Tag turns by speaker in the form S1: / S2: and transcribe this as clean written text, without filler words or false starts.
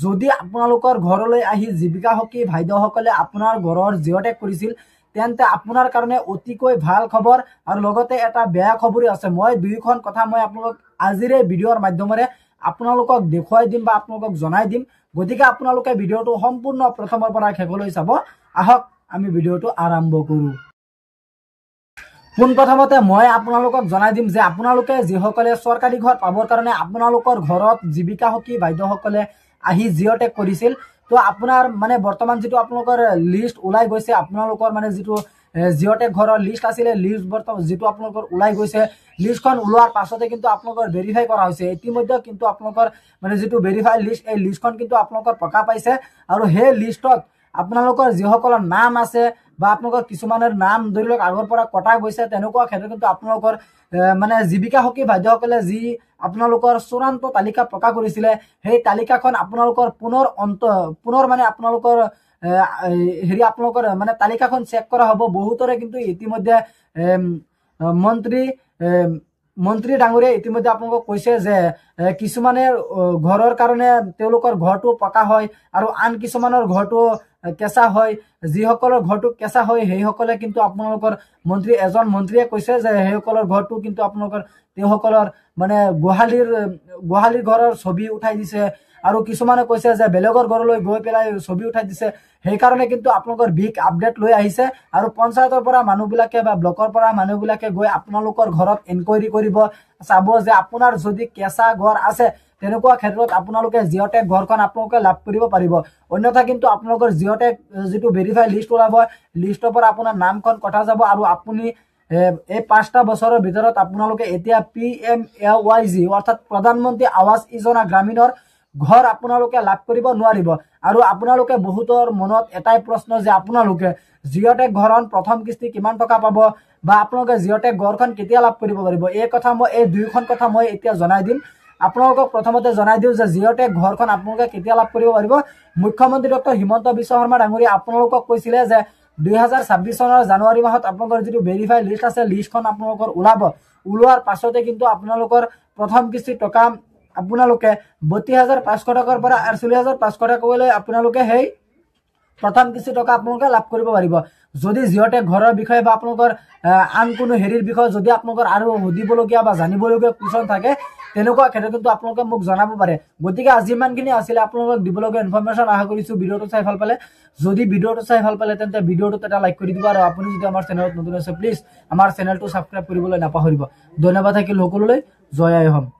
S1: যদি আপোনালোকৰ ঘৰলৈ আহি জীৱিকা সখী ভাইদেউসকলে আপোনাৰ ঘৰৰ জিঅ'টেক কৰিছিল তেন্তে আপোনাৰ কাৰণে অতিকৈ ভাল খবৰ আৰু লগতে এটা বেয়া খবৰো আছে। মই দুইখন কথা মই আপোনালোক আজিৰ এই ভিডিঅ'ৰ মাধ্যমেৰে আপোনালোকক দেখুৱাই দিম বা আপোনালোকক জনাই দিম। গতিকে আপোনালোকে ভিডিঅ'টো সম্পূৰ্ণ প্ৰথমৰ পৰা শেষলৈ চাব। আহক আমি ভিডিঅ'টো আৰম্ভ কৰোঁ। পোনপ্ৰথমতে মই আপোনালোকক জনাই দিম যে আপোনালোকে যিসকলে চৰকাৰী ঘৰ পাবৰ কাৰণে আপোনালোকৰ ঘৰত জীৱিকা সখী বাইদেউসকলে আহি জিঅ'টেক কৰিছিল, তো আপোনাৰ মানে বৰ্তমান যিটো আপোনালোকৰ লিষ্ট ওলাই গৈছে, আপোনালোকৰ মানে যিটো জিঅ'টেক ঘৰৰ লিষ্ট আছিলে, লিষ্ট বৰ্তমান যিটো আপোনালোকৰ ওলাই গৈছে, লিষ্টখন ওলোৱাৰ পাছতে কিন্তু আপোনালোকৰ ভেৰিফাই কৰা হৈছে। ইতিমধ্যে কিন্তু আপোনালোকৰ মানে যিটো ভেৰিফাই লিষ্ট, এই লিষ্টখন কিন্তু আপোনালোকৰ পকা পাইছে আৰু সেই লিষ্টত আপোনালোকৰ যিসকলৰ নাম আছে বা আপোনালোকৰ কিছুমানৰ নাম ধৰি লওক আগৰ পৰা কটা গৈছে, তেনেকুৱা ক্ষেত্ৰত কিন্তু আপোনালোকৰ মানে জীৱিকা সখী বাইদেউসকলে যি আপোনালোকৰ চূড়ান্ত তালিকা প্ৰকাশ কৰিছিলে, সেই তালিকাখন আপোনালোকৰ পুনৰ মানে আপোনালোকৰ আপোনালোকৰ মানে তালিকাখন চেক কৰা হ'ব। বহুতৰে কিন্তু ইতিমধ্যে মন্ত্ৰী ডাঙৰীয়াই ইতিমধ্যে আপোনালোকক কৈছে যে কিছুমানে ঘৰৰ কাৰণে তেওঁলোকৰ ঘৰটো পকা হয় আৰু আন কিছুমানৰ ঘৰটো কেঁচা হয়। যিসকলৰ ঘৰটো কেঁচা হয় সেইসকলে কিন্তু আপোনালোকৰ এজন মন্ত্ৰীয়ে কৈছে যে সেইসকলৰ ঘৰটো কিন্তু আপোনালোকৰ তেওঁসকলৰ মানে গোহালিৰ ঘৰৰ ছবি উঠাই দিছে আৰু কিছুমানে কৈছে যে বেলেগৰ ঘৰলৈ গৈ পেলাই ছবি উঠাই দিছে। সেইকাৰণে কিন্তু আপোনালোকৰ বিগ আপডেট লৈ আহিছে আৰু পঞ্চায়তৰ পৰা মানুহবিলাকে বা ব্লকৰ পৰা মানুহবিলাকে গৈ আপোনালোকৰ ঘৰত এনকুৱাৰী কৰিব, চাব যে আপোনাৰ যদি কেঁচা ঘৰ আছে তেনেকুৱা ক্ষেত্ৰত আপোনালোকে জিঅ'টেক ঘৰখন আপোনালোকে লাভ কৰিব পাৰিব। অন্যথা কিন্তু আপোনালোকৰ জিঅ'টেক যিটো ভেৰিফাই লিষ্ট ওলাব, লিষ্টৰ পৰা আপোনাৰ নামখন কটা যাব আৰু আপুনি এই 5টা বছৰৰ ভিতৰত আপোনালোকে এতিয়া PMAYG অৰ্থাৎ প্ৰধানমন্ত্ৰী আৱাস যোজনা গ্ৰামীণৰ ঘৰ আপোনালোকে লাভ কৰিব নোৱাৰিব। আৰু আপোনালোকে বহুতৰ মনত এটাই প্ৰশ্ন যে আপোনালোকে জিঅ'টেক ঘৰখন প্ৰথম কিস্তি কিমান টকা পাব বা আপোনালোকে জিঅ'টেক ঘৰখন কেতিয়া লাভ কৰিব পাৰিব, এই দুইখন কথা মই এতিয়া জনাই দিম। আপোনালোকক প্ৰথমতে জনাই দিওঁ যে জিঅ'টেক ঘৰখন আপোনালোকে কেতিয়া লাভ কৰিব পাৰিব। মুখ্যমন্ত্ৰী ডক্টৰ হিমন্ত বিশ্ব শৰ্মা ডাঙৰীয়াই আপোনালোকক কৈছিলে যে 2026 চনৰ জানুৱাৰী মাহত আপোনালোকৰ যিটো ভেৰিফাই লিষ্ট আছে, লিষ্টখন আপোনালোকৰ ওলাব। ওলোৱাৰ পাছতে কিন্তু আপোনালোকৰ প্ৰথম কিস্তি টকা আপোনালোকে 32,500 টকাৰ পৰা 48,500 টকালৈ আপোনালোকে সেই প্ৰথম কিস্তি টকা আপোনালোকে লাভ কৰিব পাৰিব। যদি জিঅ'টেক ঘৰৰ বিষয়ে বা আপোনালোকৰ আন কোনো হেৰিৰ বিষয়ে যদি আপোনালোকৰ আৰু সুধিবলগীয়া বা জানিবলগীয়া কুৱেশ্যন থাকে, তেনেকুৱা ক্ষেত্ৰত কিন্তু আপোনালোকে মোক জনাব পাৰে। গতিকে আজি ইমানখিনি আছিলে আপোনালোকক দিবলগীয়া ইনফৰমেশ্যন। আশা কৰিছোঁ ভিডিঅ'টো চাই ভাল পালে। যদি ভিডিঅ'টো চাই ভাল পালে তেন্তে ভিডিঅ'টোত এটা লাইক কৰি দিব আৰু আপুনি যদি আমাৰ চেনেলত নতুন আছে প্লিজ আমাৰ চেনেলটো ছাবস্ক্ৰাইব কৰিবলৈ নাপাহৰিব। ধন্যবাদ থাকিল সকলোলৈ। জয় আই অসম।